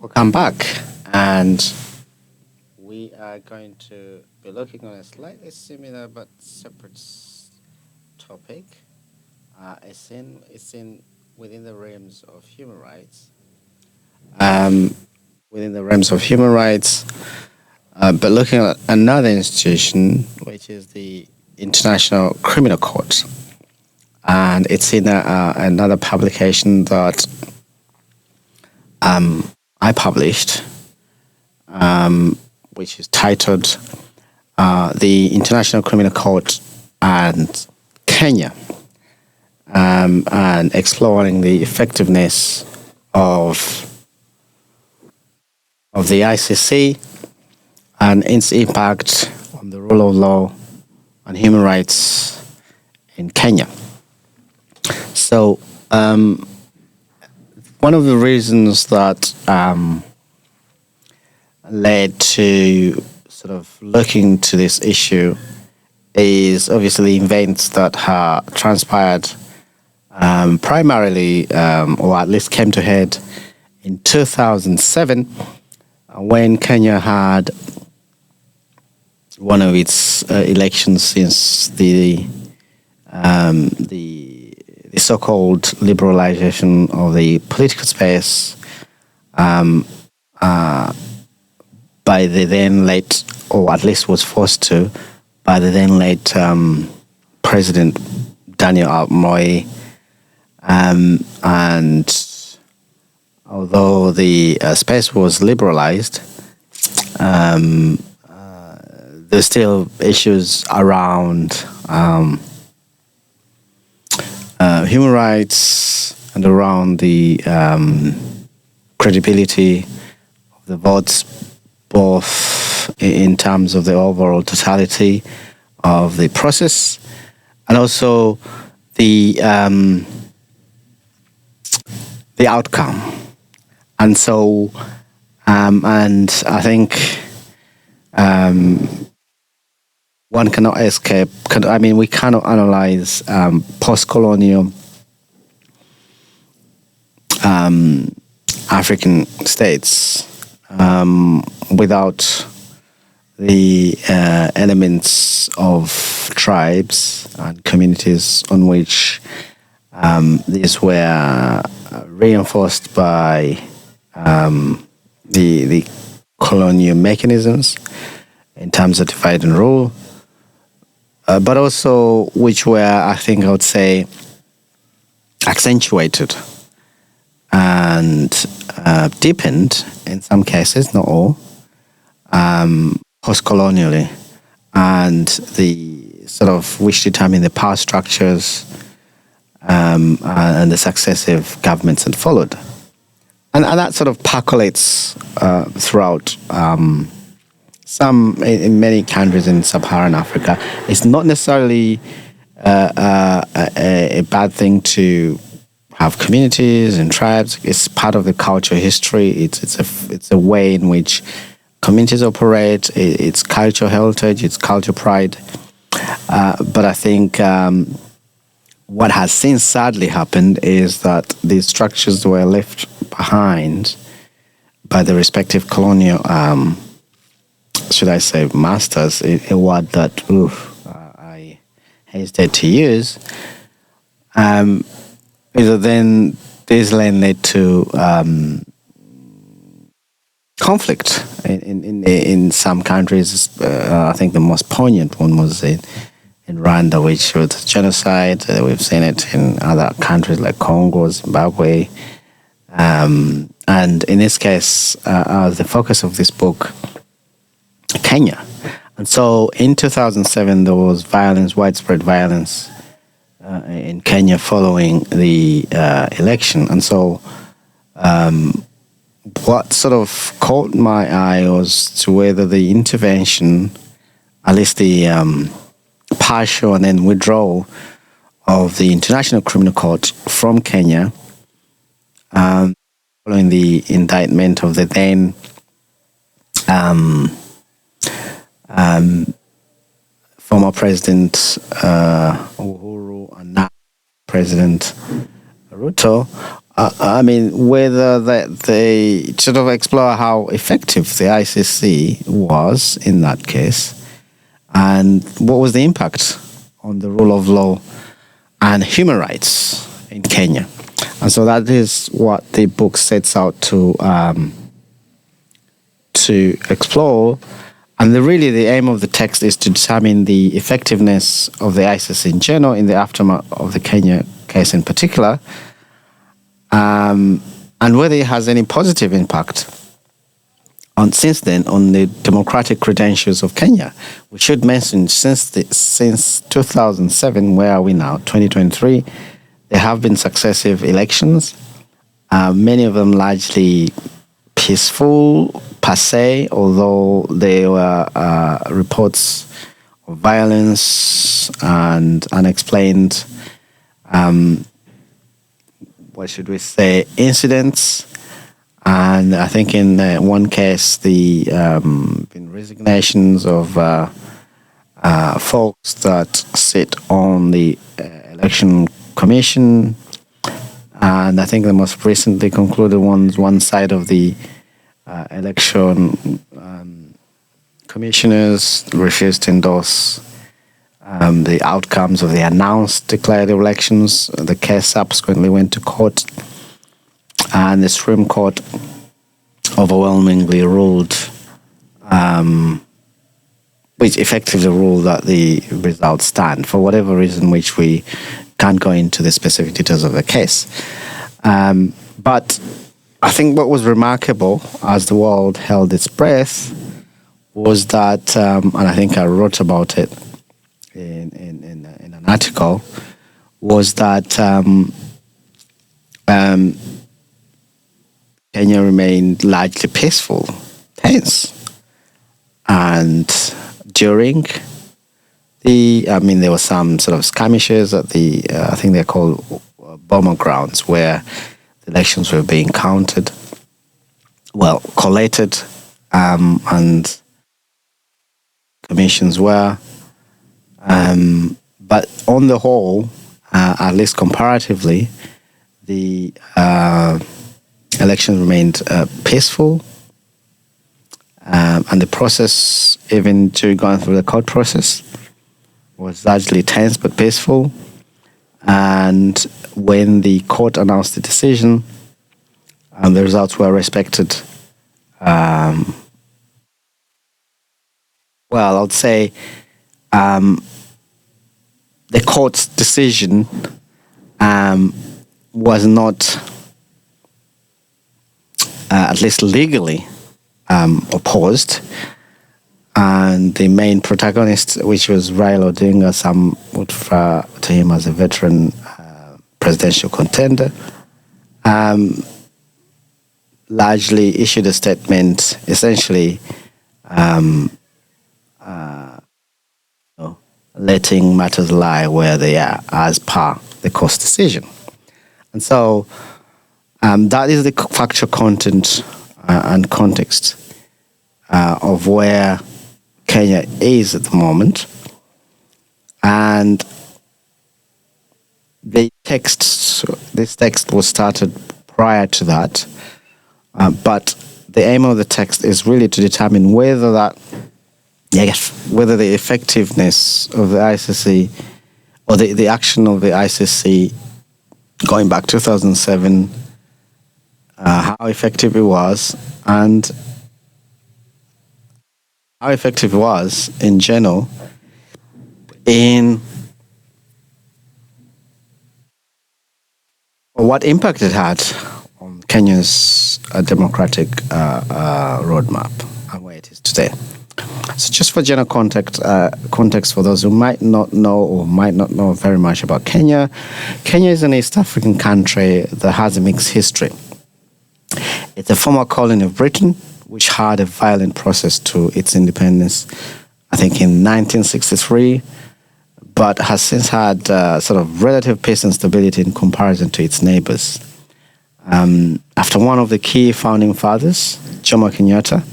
Welcome back. And we are going to be looking on a slightly similar but separate topic. It's in within the realms of human rights. Um, Within the realms of human rights, but looking at another institution, which is the International Criminal Court. And it's in another publication that I published, which is titled The International Criminal Court and Kenya, and exploring the effectiveness of the ICC and its impact on the rule of law and human rights in Kenya. So, one of the reasons that led to sort of looking to this issue is obviously events that have transpired primarily, or at least came to head in 2007, when Kenya had one of its elections since the so-called liberalization of the political space by the then late, or at least was forced to, by the then late President Daniel Arap Moi. And although the space was liberalized, there's still issues around human rights and around the credibility of the votes, both in terms of the overall totality of the process and also the outcome. And so, and I think one cannot escape. We cannot analyze post-colonial African states without the elements of tribes and communities on which these were reinforced by the colonial mechanisms in terms of divide and rule, but also which were, I think I would say, accentuated and deepened in some cases, not all, post-colonially, and the sort of which determine the power structures and the successive governments that followed. And that sort of percolates throughout some in many countries in sub-Saharan Africa. It's not necessarily a bad thing to have communities and tribes. It's part of the cultural history. It's a way in which communities operate. It's cultural heritage. It's cultural pride. But I think what has since sadly happened is that these structures were left behind by the respective colonial, should I say, masters, a word that I hesitate to use. Then this led to conflict in some countries. I think the most poignant one was in Rwanda, which was genocide. We've seen it in other countries like Congo, Zimbabwe. And in this case, the focus of this book, Kenya. And so in 2007, there was violence, widespread violence in Kenya following the election. And so what sort of caught my eye was to whether the intervention, at least the partial and then withdrawal of the International Criminal Court from Kenya, following the indictment of the then former President Uhuru and now President Ruto, I mean, whether that they sort of explore how effective the ICC was in that case, and what was the impact on the rule of law and human rights in Kenya. And so that is what the book sets out to explore. And really the aim of the text is to determine the effectiveness of the ICC in general in the aftermath of the Kenya case in particular, and whether it has any positive impact since then on the democratic credentials of Kenya. We should mention since 2007, where are we now? 2023. There have been successive elections, many of them largely peaceful per se, although there were reports of violence and unexplained, what should we say, incidents. And I think in one case, the resignations of folks that sit on the election commission, and I think the most recently concluded one side of the election commissioners refused to endorse the outcomes of the announced declared elections. The case subsequently went to court, and the Supreme Court overwhelmingly ruled, which effectively ruled that the results stand for whatever reason, which we can't go into the specific details of the case. But I think what was remarkable as the world held its breath was that, and I think I wrote about it in an article, was that Kenya remained largely peaceful, tense, and during there were some sort of skirmishes at the, I think they're called bomber grounds, where the elections were being collated, and commissions were. But on the whole, at least comparatively, the elections remained peaceful, and the process, even during going through the court process, was largely tense but peaceful. And when the court announced the decision, the results were respected. I would say the court's decision was not, at least legally, opposed. And the main protagonist, which was Raila Odinga, some would refer to him as a veteran presidential contender, largely issued a statement essentially letting matters lie where they are as per the court's decision. And so that is the factual content and context of where Kenya is at the moment. And this text was started prior to that, but the aim of the text is really to determine whether the effectiveness of the ICC, or the action of the ICC going back 2007, how effective it was, and how effective it was in general in what impact it had on Kenya's democratic roadmap and where it is today. So just for general context for those who might not know very much about Kenya, Kenya is an East African country that has a mixed history. It's a former colony of Britain, which had a violent process to its independence, I think in 1963, but has since had sort of relative peace and stability in comparison to its neighbors. After one of the key founding fathers, Jomo Kenyatta,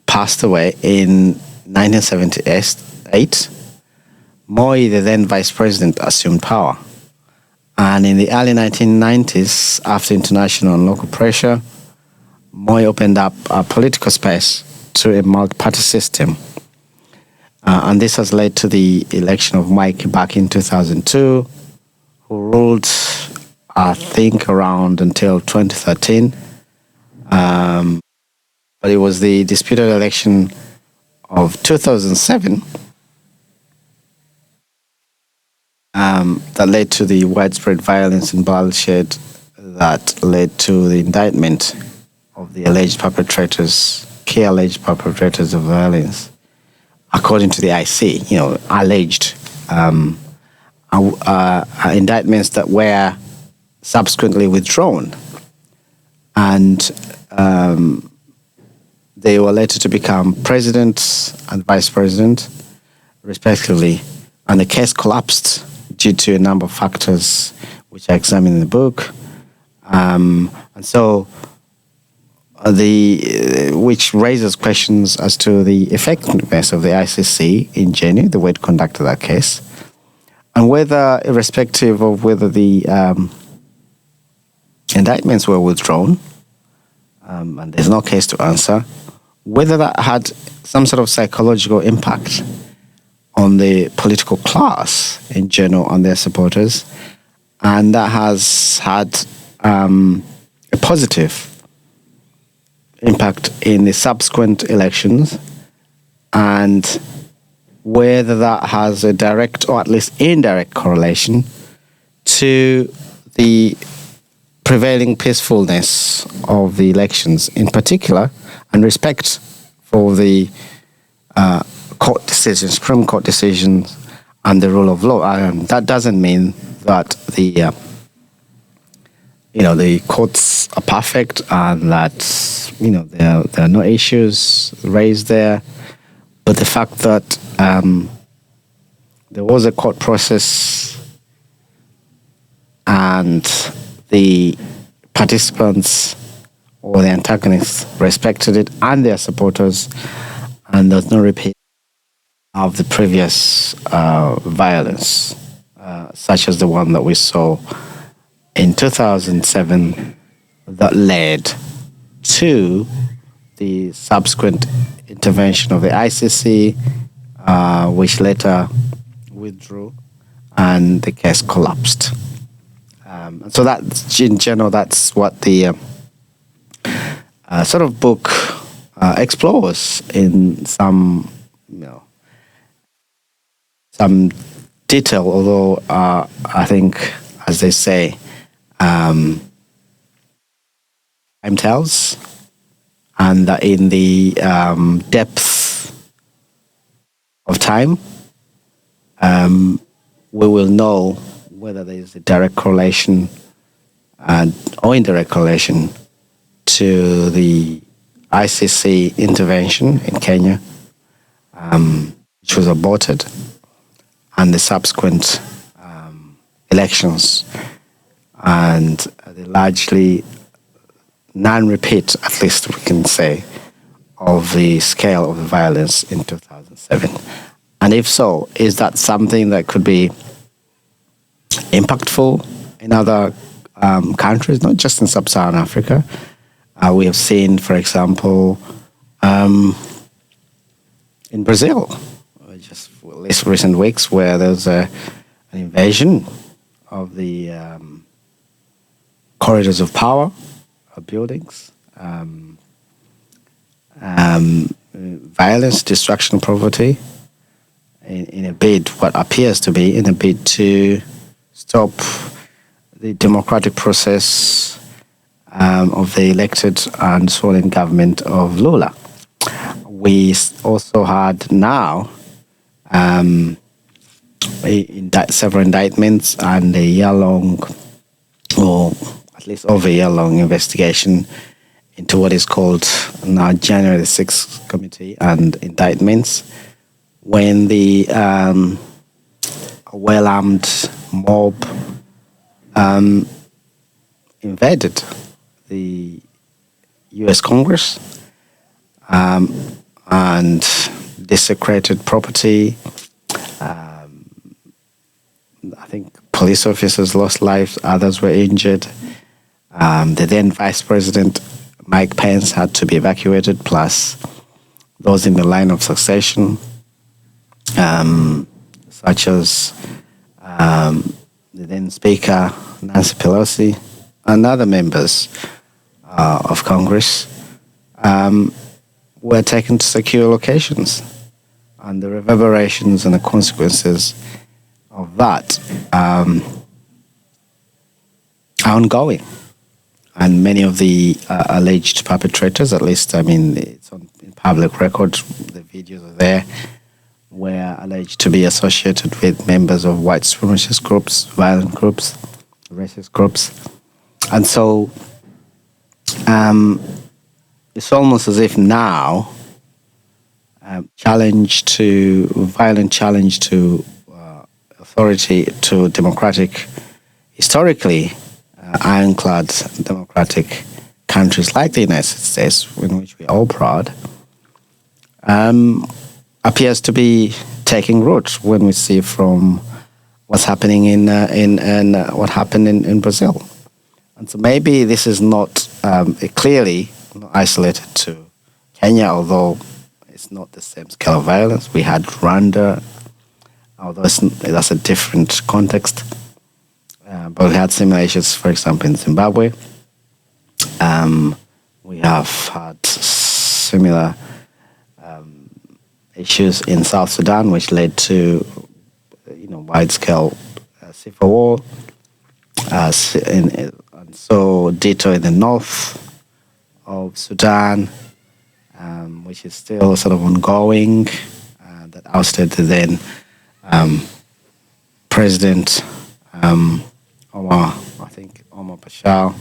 passed away in 1978, Moi, the then vice president, assumed power. And in the early 1990s, after international and local pressure, Moi opened up a political space to a multi-party system. And this has led to the election of Mwai Kibaki in 2002, who ruled, I think, around until 2013. But it was the disputed election of 2007 that led to the widespread violence and bloodshed that led to the indictment of the key alleged perpetrators of violence. According to the IC, alleged indictments that were subsequently withdrawn. And they were later to become president and vice president, respectively. And the case collapsed due to a number of factors which I examine in the book. And so which raises questions as to the effectiveness of the ICC in January, the way it conducted that case, and whether, irrespective of whether the indictments were withdrawn, and there's no case to answer, whether that had some sort of psychological impact on the political class in general, on their supporters, and that has had a positive impact in the subsequent elections, and whether that has a direct or at least indirect correlation to the prevailing peacefulness of the elections in particular, and respect for the court decisions, Supreme Court decisions, and the rule of law. That doesn't mean that the courts are perfect and that there are no issues raised there, but the fact that there was a court process and the participants or the antagonists respected it and their supporters, and there's no repeat of the previous violence, such as the one that we saw in 2007 that led to the subsequent intervention of the ICC, which later withdrew and the case collapsed. So that, in general, that's what the sort of book explores in some detail, although I think, as they say, time tells, and that in the depth of time, we will know whether there is a direct correlation or indirect correlation to the ICC intervention in Kenya, which was aborted, and the subsequent elections, and the largely non-repeat, at least we can say, of the scale of the violence in 2007. And if so, is that something that could be impactful in other countries, not just in sub-Saharan Africa? We have seen, for example, in Brazil, just this recent weeks, where there was an invasion of the corridors of power, of buildings, violence, destruction of property, in a bid, what appears to be in a bid to stop the democratic process of the elected and sworn-in government of Lula. We also had now several indictments and a year-long, or at least over a year-long investigation into what is called now January the 6th Committee and indictments, when the well-armed mob invaded the U.S. Congress and desecrated property, I think police officers lost lives, others were injured. The then Vice President Mike Pence had to be evacuated, plus those in the line of succession, such as the then Speaker Nancy Pelosi and other members of Congress, were taken to secure locations. And the reverberations and the consequences of that are ongoing. And many of the alleged perpetrators, at least, I mean, it's on in public record, the videos are there, were alleged to be associated with members of white supremacist groups, violent groups, racist groups. And so it's almost as if now violent challenge to authority, to democratic, historically ironclad democratic countries like the United States, in which we're all proud, appears to be taking root when we see from what's happening in what happened in Brazil. And so maybe this is not clearly not isolated to Kenya, although it's not the same scale of violence. We had Rwanda, although that's a different context. But we had similar issues, for example, in Zimbabwe. We have had similar issues in South Sudan, which led to wide-scale civil war. And so ditto in the north of Sudan, which is still sort of ongoing, that ousted the then President Omar Bashir,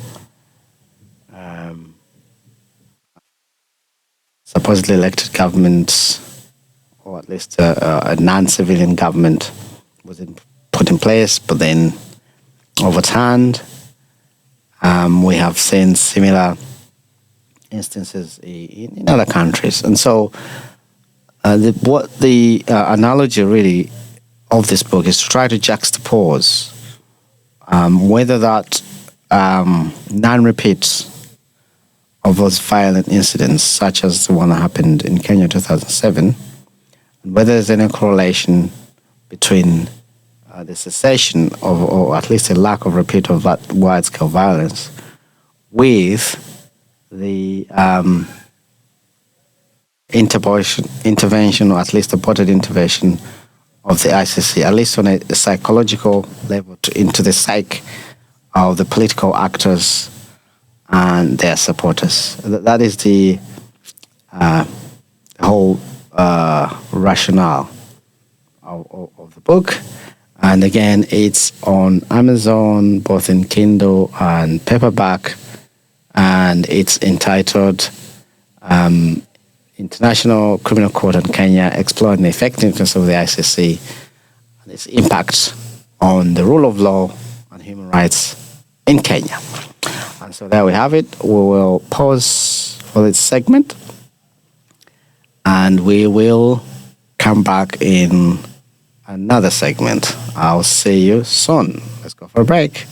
supposedly elected government, or at least a non-civilian government, was put in place, but then overturned. We have seen similar instances in other countries. And so the analogy really of this book is to try to juxtapose whether that non-repeats of those violent incidents, such as the one that happened in Kenya in 2007, and whether there's any correlation between the cessation of, or at least a lack of repeat of that wide-scale violence, with the intervention, or at least aborted intervention of the ICC, at least on a psychological level, into the psyche of the political actors and their supporters. That is the whole rationale of the book. And again, it's on Amazon, both in Kindle and paperback, and it's entitled International Criminal Court in Kenya, Exploring the Effectiveness of the ICC and its impact on the rule of law and human rights in Kenya. And so there we have it. We will pause for this segment, and we will come back in another segment. I'll see you soon. Let's go for a break.